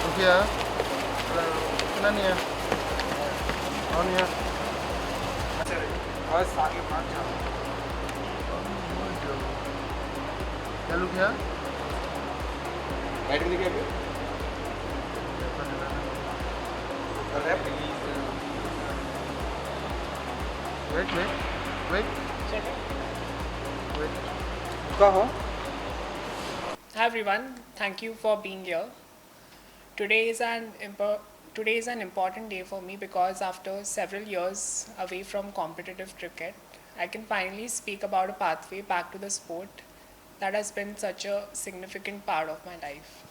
Sophia, Anaya, Anaya. क्या look here? Right in the game. The left. Wait. Hi everyone, thank you for being here. Today is an important day for me because after several years away from competitive cricket, I can finally speak about a pathway back to the sport that has been such a significant part of my life.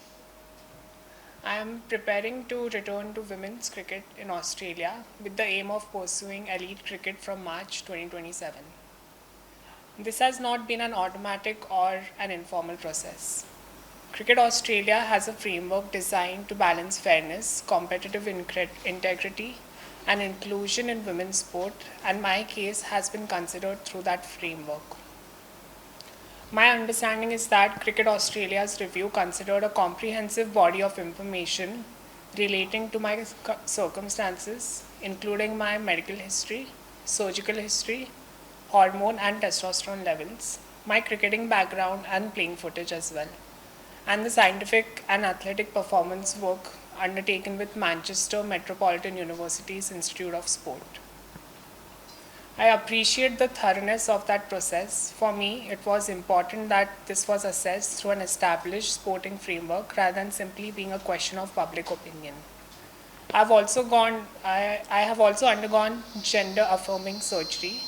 I am preparing to return to women's cricket in Australia with the aim of pursuing elite cricket from March 2027. This has not been an automatic or an informal process. Cricket Australia has a framework designed to balance fairness, competitive integrity, and inclusion in women's sport, and my case has been considered through that framework. My understanding is that Cricket Australia's review considered a comprehensive body of information relating to my circumstances, including my medical history, surgical history, hormone and testosterone levels, my cricketing background and playing footage as well, and the scientific and athletic performance work undertaken with Manchester Metropolitan University's Institute of Sport. I appreciate the thoroughness of that process. For me, it was important that this was assessed through an established sporting framework rather than simply being a question of public opinion. I have also undergone gender-affirming surgery,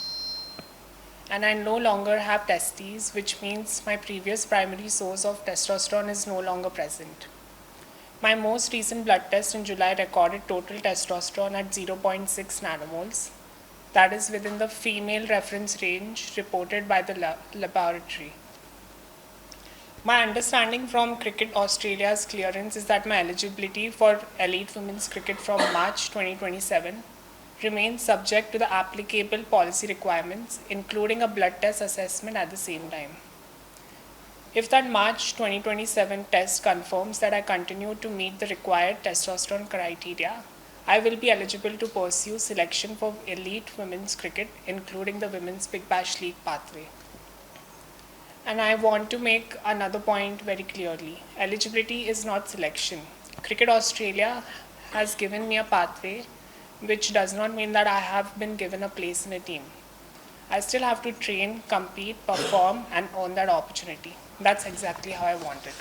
and I no longer have testes, which means my previous primary source of testosterone is no longer present. My most recent blood test in July recorded total testosterone at 0.6 nanomoles. That is within the female reference range reported by the laboratory. My understanding from Cricket Australia's clearance is that my eligibility for elite women's cricket from March 2027 remains subject to the applicable policy requirements, including a blood test assessment at the same time. If that March 2027 test confirms that I continue to meet the required testosterone criteria, I will be eligible to pursue selection for elite women's cricket, including the Women's Big Bash League pathway. And I want to make another point very clearly. Eligibility is not selection. Cricket Australia has given me a pathway, which does not mean that I have been given a place in a team. I still have to train, compete, perform, and earn that opportunity. That's exactly how I want it.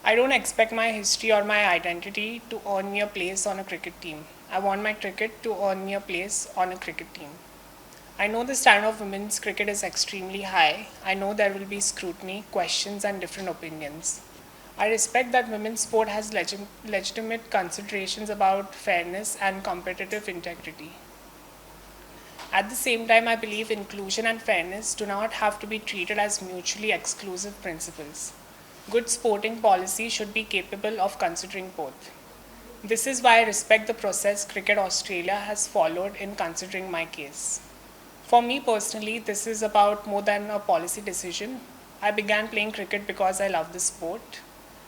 I don't expect my history or my identity to earn me a place on a cricket team. I want my cricket to earn me a place on a cricket team. I know the standard of women's cricket is extremely high. I know there will be scrutiny, questions, and different opinions. I respect that women's sport has legitimate considerations about fairness and competitive integrity. At the same time, I believe inclusion and fairness do not have to be treated as mutually exclusive principles. Good sporting policy should be capable of considering both. This is why I respect the process Cricket Australia has followed in considering my case. For me personally, this is about more than a policy decision. I began playing cricket because I love the sport.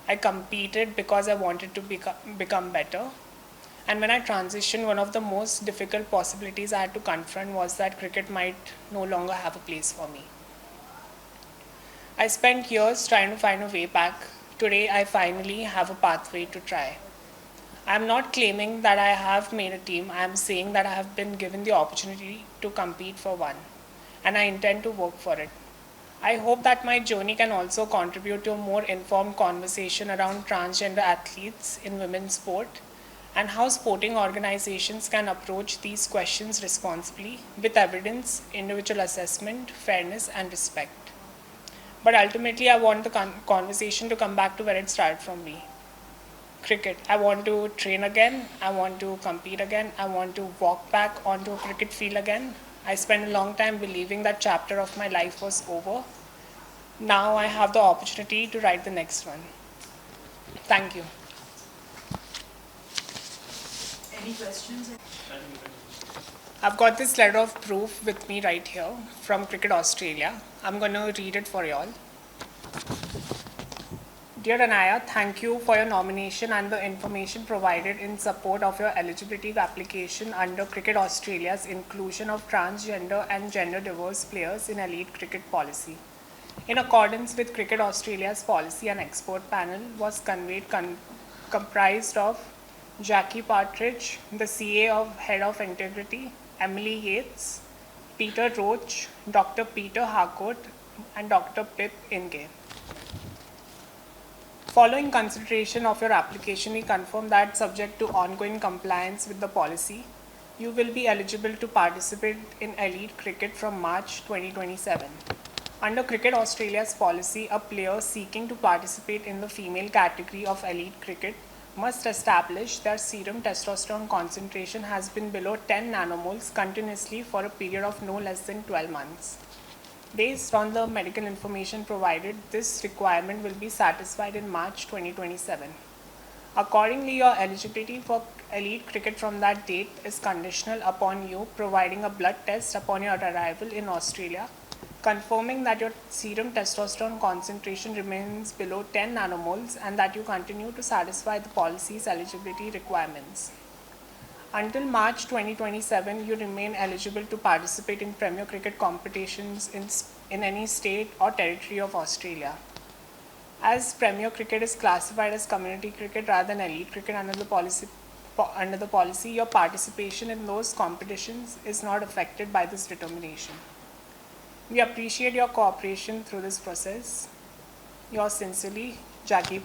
I competed because I wanted to become better. And when I transitioned, one of the most difficult possibilities I had to confront was that cricket might no longer have a place for me. I spent years trying to find a way back. Today, I finally have a pathway to try. I am not claiming that I have made a team. I am saying that I have been given the opportunity to compete for one, and I intend to work for it. I hope that my journey can also contribute to a more informed conversation around transgender athletes in women's sport and how sporting organizations can approach these questions responsibly with evidence, individual assessment, fairness, and respect. But ultimately, I want the conversation to come back to where it started from me. Cricket. I want to train again. I want to compete again. I want to walk back onto a cricket field again. I spent a long time believing that chapter of my life was over. Now I have the opportunity to write the next one. Thank you. Any questions? I've got this letter of proof with me right here from Cricket Australia. I'm going to read it for y'all. Dear Anaya, thank you for your nomination and the information provided in support of your eligibility application under Cricket Australia's inclusion of transgender and gender diverse players in elite cricket policy. In accordance with Cricket Australia's policy, an expert panel was conveyed comprised of Jackie Partridge, the CA of Head of Integrity, Emily Yates, Peter Roach, Dr. Peter Harcourt, and Dr. Pip Inge. Following consideration of your application, we confirm that subject to ongoing compliance with the policy, you will be eligible to participate in elite cricket from March 2027. Under Cricket Australia's policy, a player seeking to participate in the female category of elite cricket must establish that serum testosterone concentration has been below 10 nanomoles continuously for a period of no less than 12 months. Based on the medical information provided, this requirement will be satisfied in March 2027. Accordingly, your eligibility for elite cricket from that date is conditional upon you providing a blood test upon your arrival in Australia, confirming that your serum testosterone concentration remains below 10 nanomoles and that you continue to satisfy the policy's eligibility requirements. Until March 2027, you remain eligible to participate in Premier Cricket competitions in any state or territory of Australia. As Premier Cricket is classified as community cricket rather than elite cricket under the policy, your participation in those competitions is not affected by this determination. We appreciate your cooperation through this process. Yours sincerely, Jackie.